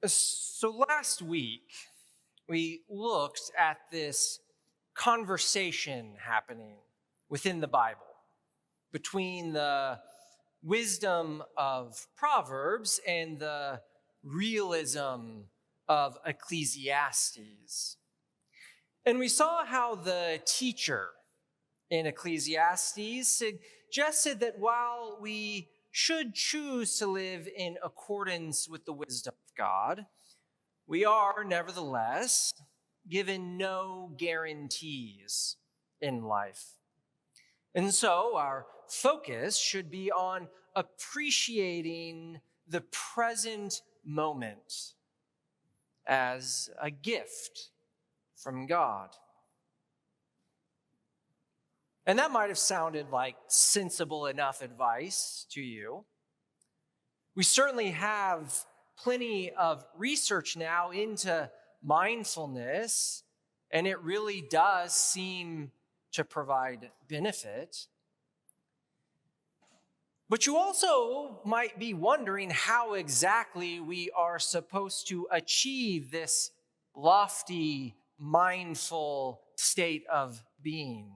So last week, we looked at this conversation happening within the Bible between the wisdom of Proverbs and the realism of Ecclesiastes. And we saw how the teacher in Ecclesiastes suggested that while we should choose to live in accordance with the wisdom of God, we are nevertheless given no guarantees in life. And so our focus should be on appreciating the present moment as a gift from God. And that might have sounded like sensible enough advice to you. We certainly have plenty of research now into mindfulness, and it really does seem to provide benefit. But you also might be wondering how exactly we are supposed to achieve this lofty, mindful state of being.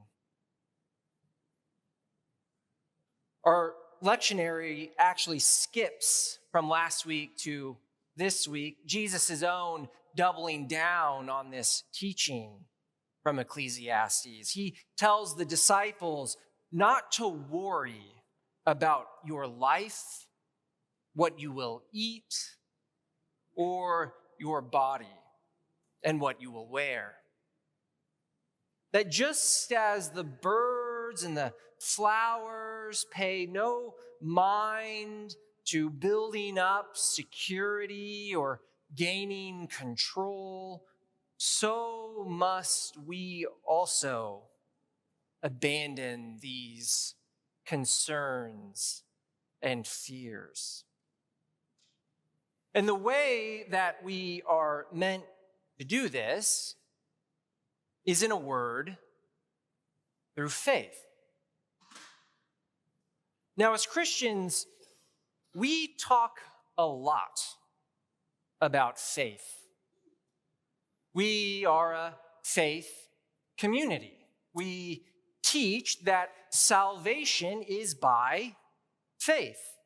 Our lectionary actually skips from last week to this week, Jesus' own doubling down on this teaching from Ecclesiastes. He tells the disciples not to worry about your life, what you will eat, or your body and what you will wear. That just as the birds and the flowers pay no mind to building up security or gaining control, so must we also abandon these concerns and fears. And the way that we are meant to do this is, in a word, through faith. Now, as Christians, we talk a lot about faith. We are a faith community. We teach that salvation is by faith.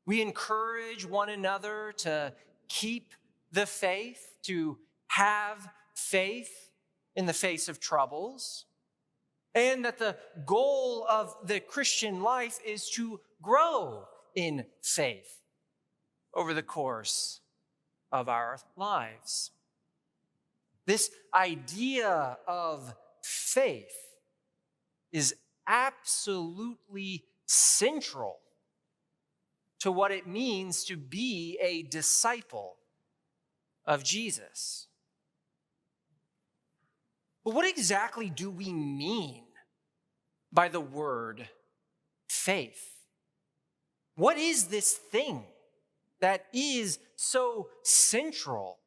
We encourage one another to keep the faith, to have faith in the face of troubles, and that the goal of the Christian life is to grow in faith over the course of our lives. This idea of faith is absolutely central to what it means to be a disciple of Jesus. But what exactly do we mean by the word faith? What is this thing that is so central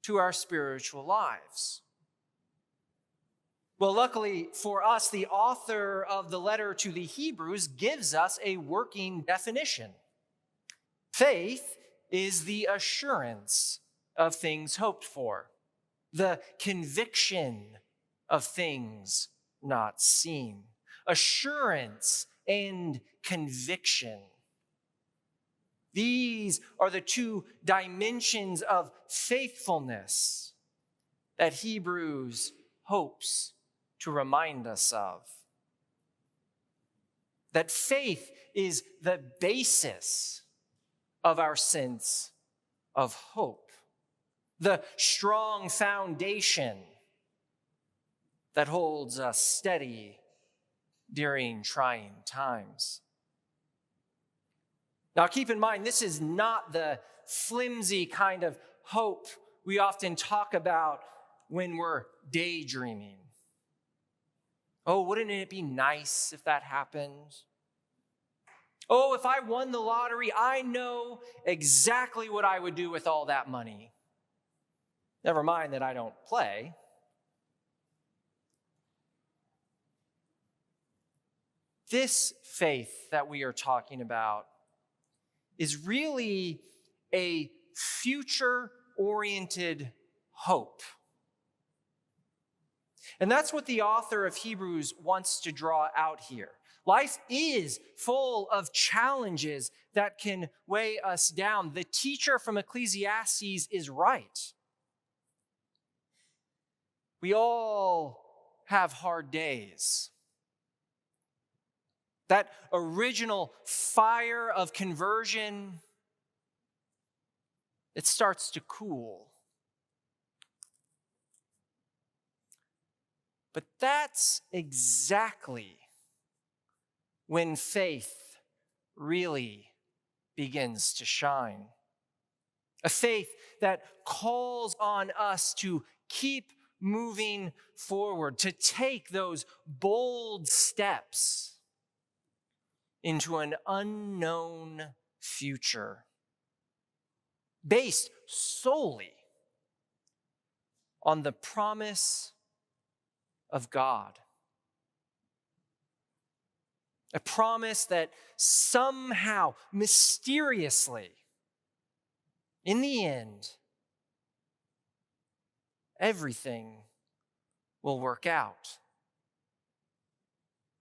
to our spiritual lives? Well, luckily for us, the author of the letter to the Hebrews gives us a working definition. Faith is the assurance of things hoped for, the conviction of things not seen. Assurance and conviction. These are the two dimensions of faithfulness that Hebrews hopes to remind us of. That faith is the basis of our sense of hope, the strong foundation that holds us steady during trying times. Now, keep in mind, this is not the flimsy kind of hope we often talk about when we're daydreaming. Oh, wouldn't it be nice if that happened? Oh, if I won the lottery, I know exactly what I would do with all that money. Never mind that I don't play. This faith that we are talking about is really a future-oriented hope. And that's what the author of Hebrews wants to draw out here. Life is full of challenges that can weigh us down. The teacher from Ecclesiastes is right. We all have hard days. That original fire of conversion, it starts to cool. But that's exactly when faith really begins to shine. A faith that calls on us to keep moving forward, to take those bold steps into an unknown future, based solely on the promise of God. A promise that somehow, mysteriously, in the end, everything will work out.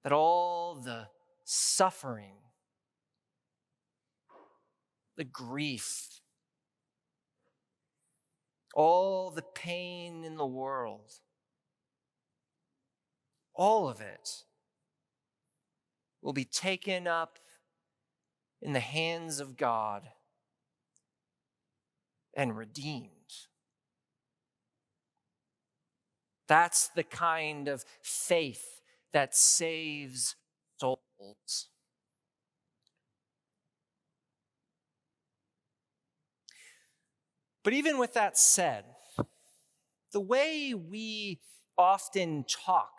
That all the suffering, the grief, all the pain in the world, all of it will be taken up in the hands of God and redeemed. That's the kind of faith that saves souls. But even with that said, the way we often talk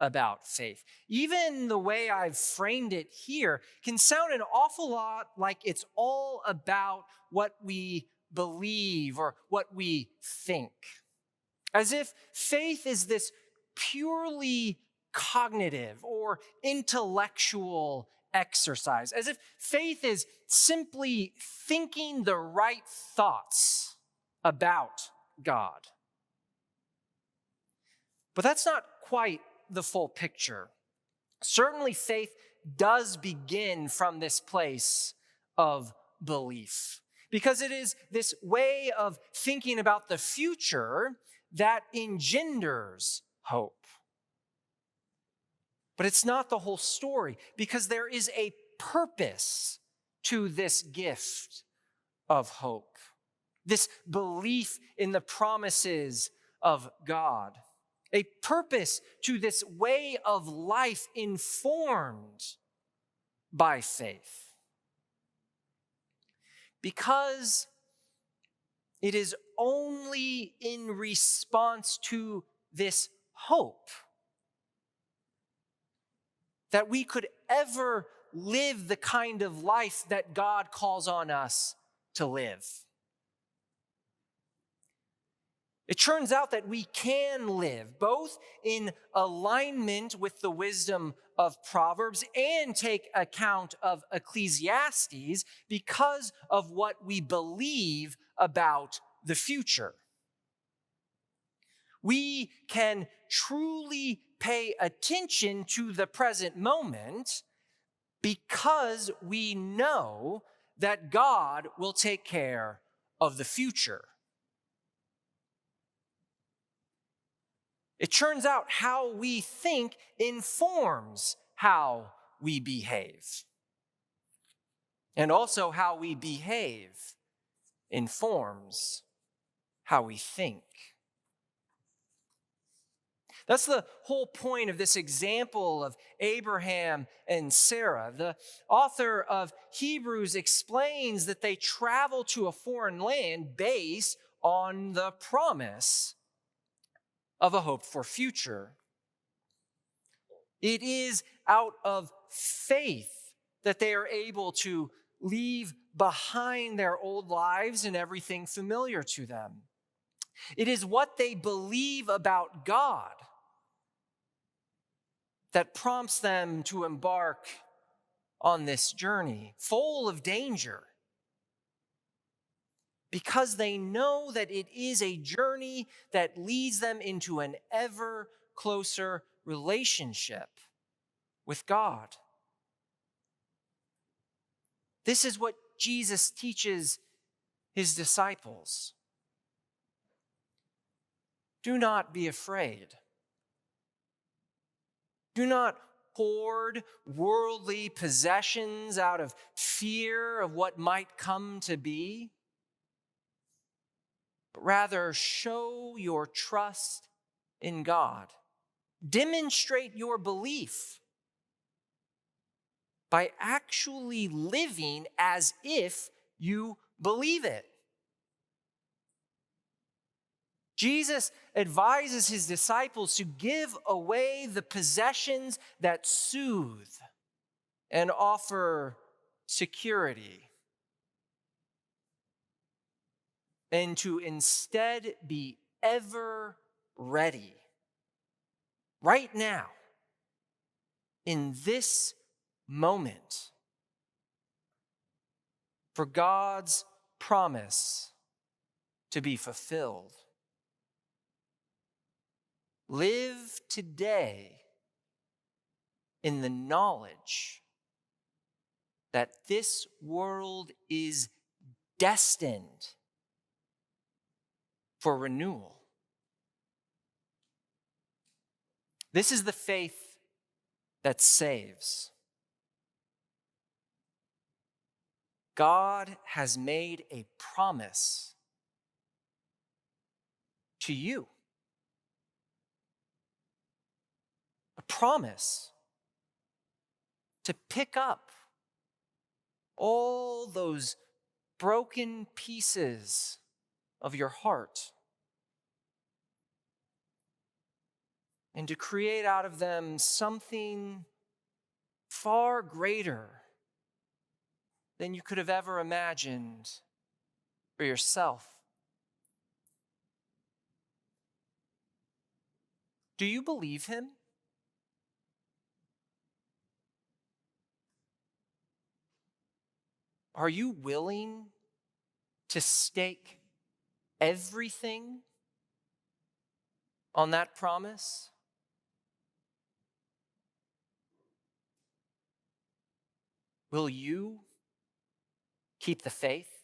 about faith, even the way I've framed it here, can sound an awful lot like it's all about what we believe or what we think. As if faith is this purely cognitive or intellectual exercise, as if faith is simply thinking the right thoughts about God. But that's not quite the full picture. Certainly, faith does begin from this place of belief, because it is this way of thinking about the future that engenders hope. But it's not the whole story, because there is a purpose to this gift of hope, this belief in the promises of God, a purpose to this way of life informed by faith. Because it is only in response to this hope that we could ever live the kind of life that God calls on us to live. It turns out that we can live both in alignment with the wisdom of Proverbs and take account of Ecclesiastes because of what we believe about the future. We can truly pay attention to the present moment because we know that God will take care of the future. It turns out how we think informs how we behave. And also how we behave informs how we think. That's the whole point of this example of Abraham and Sarah. The author of Hebrews explains that they travel to a foreign land based on the promise of a hope for future. It is out of faith that they are able to leave behind their old lives and everything familiar to them. It is what they believe about God that prompts them to embark on this journey, full of danger. because they know that it is a journey that leads them into an ever closer relationship with God. This is what Jesus teaches his disciples. Do not be afraid. Do not hoard worldly possessions out of fear of what might come to be, but rather show your trust in God. Demonstrate your belief by actually living as if you believe it. Jesus advises his disciples to give away the possessions that soothe and offer security, and to instead be ever ready, right now, in this moment, for God's promise to be fulfilled. Live today in the knowledge that this world is destined for renewal. This is the faith that saves. God has made a promise to you. A promise to pick up all those broken pieces of your heart and to create out of them something far greater than you could have ever imagined for yourself. Do you believe him? Are you willing to stake everything on that promise? Will you keep the faith?